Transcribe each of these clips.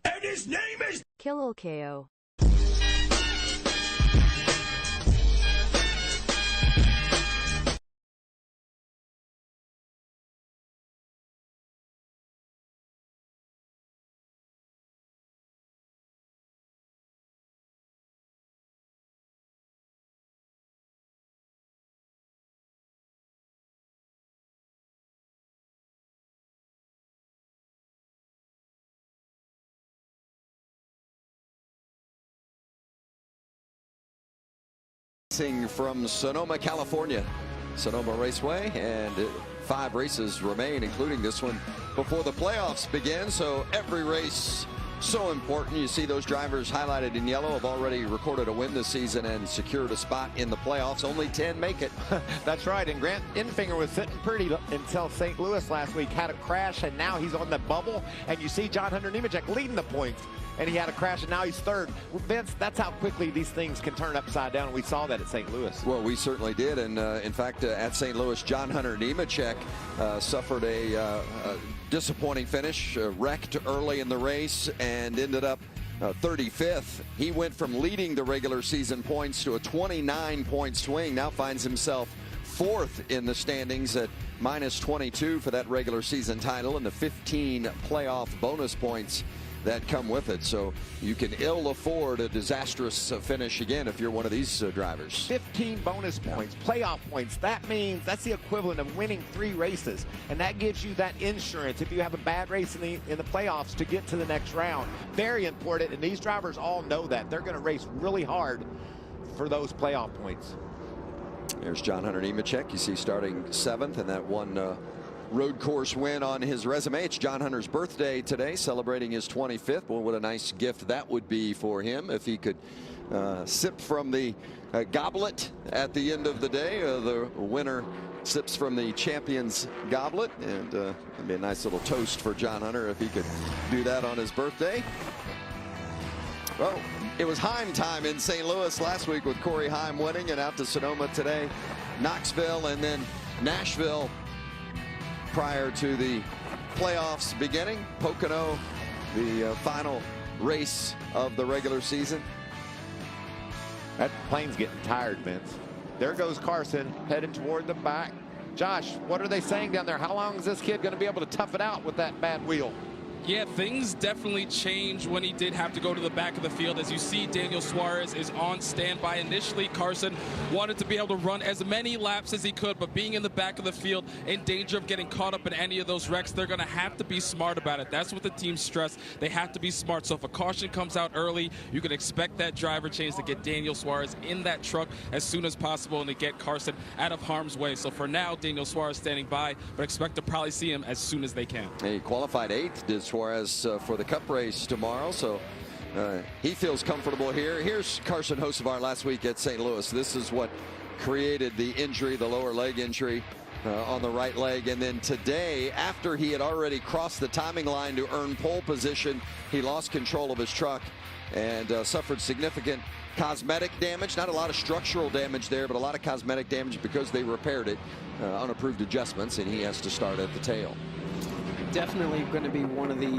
And his name is Kill KO. From Sonoma, California, Sonoma Raceway, and 5 races remain, including this one, before the playoffs begin. So every race so important. You see those drivers highlighted in yellow have already recorded a win this season and secured a spot in the playoffs. Only 10 make it. That's right. And Grant Enfinger was sitting pretty until St. Louis last week, had a crash, and now he's on the bubble. And you see John Hunter Nemechek leading the points, and he had a crash, and now he's third. Well, Vince, that's how quickly these things can turn upside down. We saw that at St. Louis. Well, we certainly did. And in fact, at St. Louis, John Hunter Nemechek suffered a disappointing finish, wrecked early in the race, and ended up 35th. He went from leading the regular season points to a 29-point swing. Now finds himself 4th in the standings at minus 22 for that regular season title and the 15 playoff bonus points that come with it. So you can ill afford a disastrous finish again if you're one of these drivers. 15 bonus points, playoff points. That means that's the equivalent of winning 3 races, and that gives you that insurance if you have a bad race in the playoffs to get to the next round. Very important, and these drivers all know that. They're going to race really hard for those playoff points. There's John Hunter Nemechek. You see starting 7th, and that one road course win on his resume. It's John Hunter's birthday today, celebrating his 25th. Well, what a nice gift that would be for him if he could sip from the goblet at the end of the day. The winner sips from the champion's goblet, and it'd be a nice little toast for John Hunter if he could do that on his birthday. Well, it was Heim time in St. Louis last week with Corey Heim winning, and out to Sonoma today, Knoxville, and then Nashville prior to the playoffs beginning. Pocono, the final race of the regular season. That plane's getting tired, Vince. There goes Carson heading toward the back. Josh, what are they saying down there? How long is this kid going to be able to tough it out with that bad wheel? Yeah, things definitely changed when he did have to go to the back of the field. As you see, Daniel Suarez is on standby. Initially, Carson wanted to be able to run as many laps as he could, but being in the back of the field, in danger of getting caught up in any of those wrecks, they're going to have to be smart about it. That's what the team stressed. They have to be smart. So if a caution comes out early, you can expect that driver change to get Daniel Suarez in that truck as soon as possible and to get Carson out of harm's way. So for now, Daniel Suarez standing by, but expect to probably see him as soon as they can. He qualified 8th, did Suarez, for the Cup race tomorrow, so he feels comfortable here. Here's Carson Hocevar last week at St. Louis. This is what created the injury, the lower leg injury on the right leg. And then today, after he had already crossed the timing line to earn pole position, he lost control of his truck and suffered significant cosmetic damage. Not a lot of structural damage there, but a lot of cosmetic damage because they repaired it, unapproved adjustments, and he has to start at the tail. Definitely going to be one of the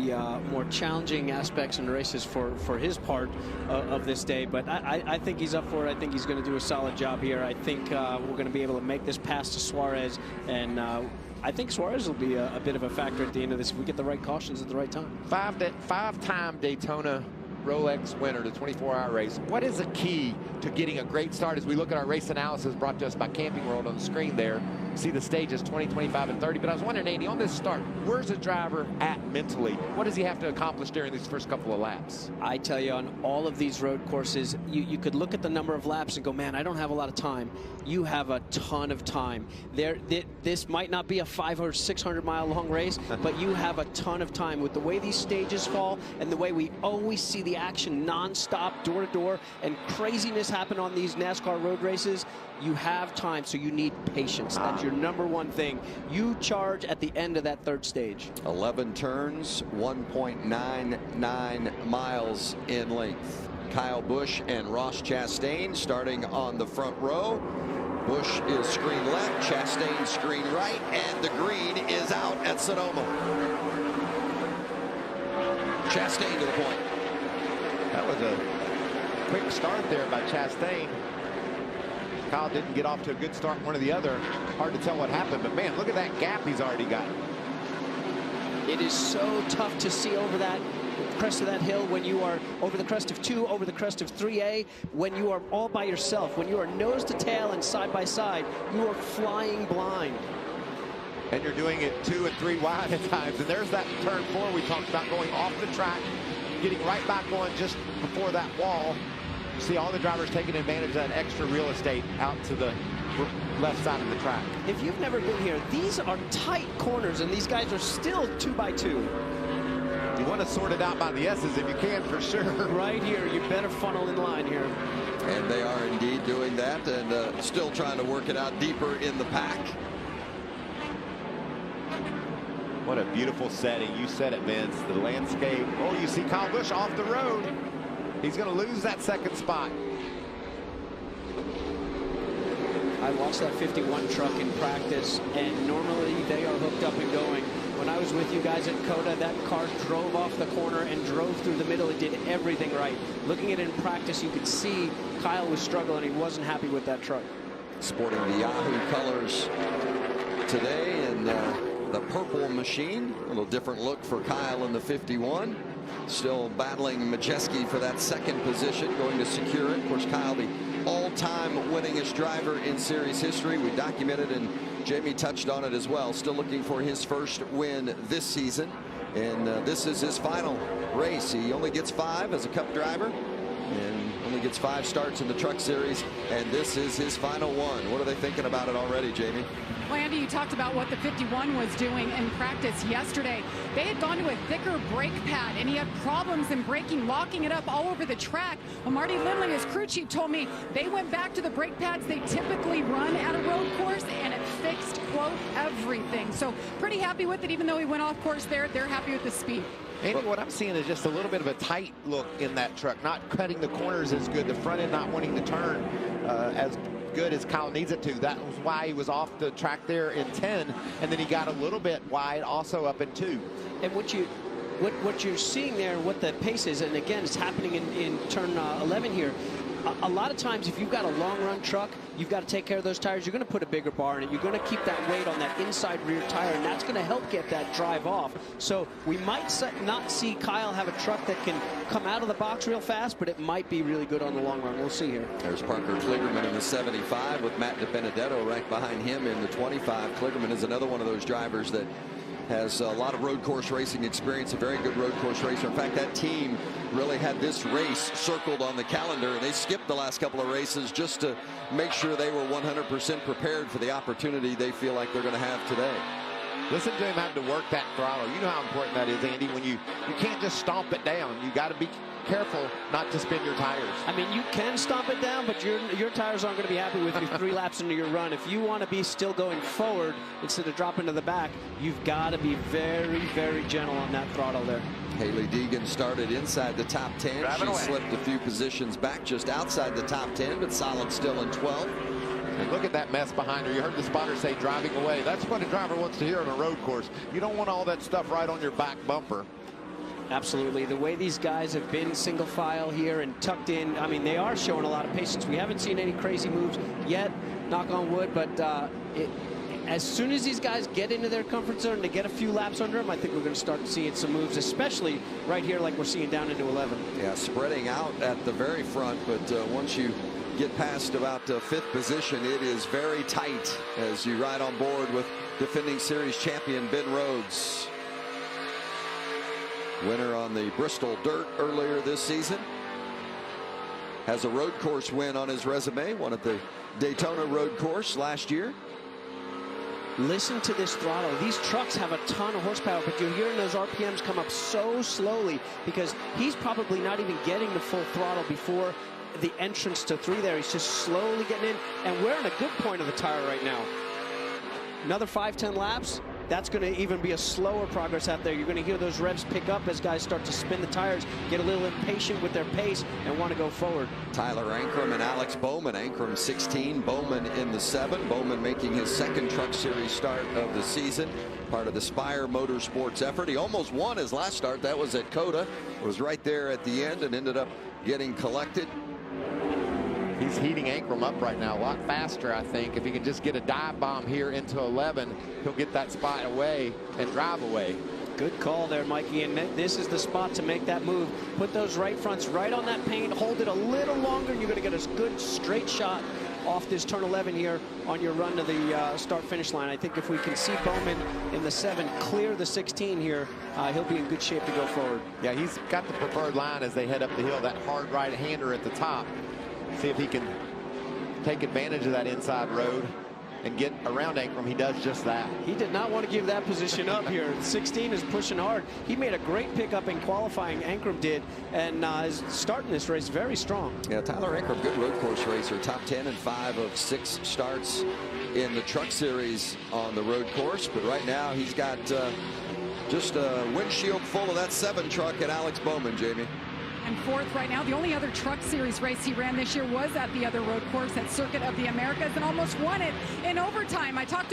more challenging aspects in the races for his part of this day, but I think he's up for it. I think he's going to do a solid job here. I think we're going to be able to make this pass to Suarez, and I think Suarez will be a bit of a factor at the end of this if we get the right cautions at the right time. Five-time Daytona Rolex winner, the 24-hour race. What is the key to getting a great start as we look at our race analysis brought to us by Camping World on the screen there? See the stages 20, 25, and 30. But I was wondering, Andy, on this start, where's the driver at mentally? What does he have to accomplish during these first couple of laps? I tell you, on all of these road courses, you could look at the number of laps and go, man, I don't have a lot of time. You have a ton of time. This might not be a 500 or 600 mile long race, but you have a ton of time. With the way these stages fall and the way we always see the action nonstop, door to door, and craziness happen on these NASCAR road races, you have time, so you need patience. That's your #1 thing. You charge at the end of that 3rd stage. 11 turns, 1.99 miles in length. Kyle Busch and Ross Chastain starting on the front row. Busch is screen left, Chastain screen right, and the green is out at Sonoma. Chastain to the point. That was a quick start there by Chastain. Kyle didn't get off to a good start, one or the other. Hard to tell what happened, but man, look at that gap he's already got. It is so tough to see over that crest of that hill when you are over the crest of 2, over the crest of 3A, when you are all by yourself, when you are nose to tail and side by side, you are flying blind. And you're doing it 2 and 3 wide at times. And there's that turn 4 we talked about, going off the track, getting right back on just before that wall. You see all the drivers taking advantage of that extra real estate out to the left side of the track. If you've never been here, these are tight corners, and these guys are still 2 by 2. You want to sort it out by the S's if you can, for sure. Right here, you better funnel in line here. And they are indeed doing that, and still trying to work it out deeper in the pack. What a beautiful setting. You said it, Vince. The landscape. Oh, you see Kyle Busch off the road. He's going to lose that second spot. I watched that 51 truck in practice, and normally they are hooked up and going. When I was with you guys at COTA, that car drove off the corner and drove through the middle. It did everything right. Looking at it in practice, you could see Kyle was struggling. He wasn't happy with that truck. Sporting the Yahoo colors today, and the purple machine. A little different look for Kyle in the 51. Still battling Majeski for that second position, going to secure it. Of course, Kyle, the all-time winningest driver in series history. We documented, and Jamie touched on it as well. Still looking for his first win this season, and this is his final race. He only gets 5 as a Cup driver, and only gets 5 starts in the Truck Series, and this is his final one. What are they thinking about it already, Jamie? Well, Andy, you talked about what the 51 was doing in practice yesterday. They had gone to a thicker brake pad, and he had problems in braking, locking it up all over the track. Well, Marty Lindley, his crew chief, told me they went back to the brake pads they typically run at a road course, and it fixed, quote, everything. So pretty happy with it, even though he went off course there. They're happy with the speed. Andy, what I'm seeing is just a little bit of a tight look in that truck, not cutting the corners as good, the front end not wanting to turn as good as Kyle needs it to. That was why he was off the track there in 10, and then he got a little bit wide also up in 2. And what you're seeing there, what the pace is, and again, it's happening in turn 11 here. A lot of times, if you've got a long-run truck, you've got to take care of those tires. You're going to put a bigger bar in it. You're going to keep that weight on that inside rear tire, and that's going to help get that drive off. So we might not see Kyle have a truck that can come out of the box real fast, but it might be really good on the long run. We'll see here. There's Parker Kligerman in the 75 with Matt DiBenedetto right behind him in the 25. Kligerman is another one of those drivers that has a lot of road course racing experience, a very good road course racer. In fact, that team really had this race circled on the calendar, and they skipped the last couple of races just to make sure they were 100% prepared for the opportunity they feel like they're going to have today. Listen to him having to work that throttle. You know how important that is, Andy, when you can't just stomp it down. You got to be careful not to spin your tires. I mean, you can stomp it down, but your tires aren't going to be happy with you 3 laps into your run. If you want to be still going forward instead of dropping to the back, you've got to be very, very gentle on that throttle there. Haley Deegan started inside the top 10. She slipped a few positions back just outside the top 10, but solid still in 12. And look at that mess behind her. You heard the spotter say driving away. That's what a driver wants to hear on a road course. You don't want all that stuff right on your back bumper. Absolutely. The way these guys have been single file here and tucked in, I mean, they are showing a lot of patience. We haven't seen any crazy moves yet, knock on wood, but as soon as these guys get into their comfort zone and they get a few laps under them, I think we're going to start seeing some moves, especially right here like we're seeing down into 11. Yeah, spreading out at the very front, but once you get past about 5th position, it is very tight as you ride on board with defending series champion Ben Rhodes. Winner on the Bristol Dirt earlier this season. Has a road course win on his resume, won at the Daytona road course last year. Listen to this throttle. These trucks have a ton of horsepower, but you're hearing those RPMs come up so slowly because he's probably not even getting the full throttle before the entrance to 3 there. He's just slowly getting in, and we're in a good point of the tire right now. Another 5-10 laps, that's going to even be a slower progress out there. You're going to hear those revs pick up as guys start to spin the tires, get a little impatient with their pace, and want to go forward. Tyler Ankrum and Alex Bowman. Ankrum 16, Bowman in the 7. Bowman making his second Truck Series start of the season. Part of the Spire Motorsports effort. He almost won his last start. That was at Coda. Was right there at the end and ended up getting collected. He's heating Ankrum up right now a lot faster, I think. If he can just get a dive bomb here into 11, he'll get that spot away and drive away. Good call there, Mikey, and this is the spot to make that move. Put those right fronts right on that paint, hold it a little longer, and you're going to get a good straight shot off this turn 11 here on your run to the start-finish line. I think if we can see Bowman in the 7 clear the 16 here, he'll be in good shape to go forward. Yeah, he's got the preferred line as they head up the hill, that hard right-hander at the top. See if he can take advantage of that inside road and get around Ankrum. He does just that. He did not want to give that position up here. 16 is pushing hard. He made a great pickup in qualifying, Ankrum did, and is starting this race very strong. Yeah, Tyler Ankrum, good road course racer, top 10 in 5 of 6 starts in the Truck Series on the road course. But right now he's got just a windshield full of that 7 truck at Alex Bowman, Jamie. And 4th right now. The only other Truck Series race he ran this year was at the other road course at Circuit of the Americas and almost won it in overtime. I talked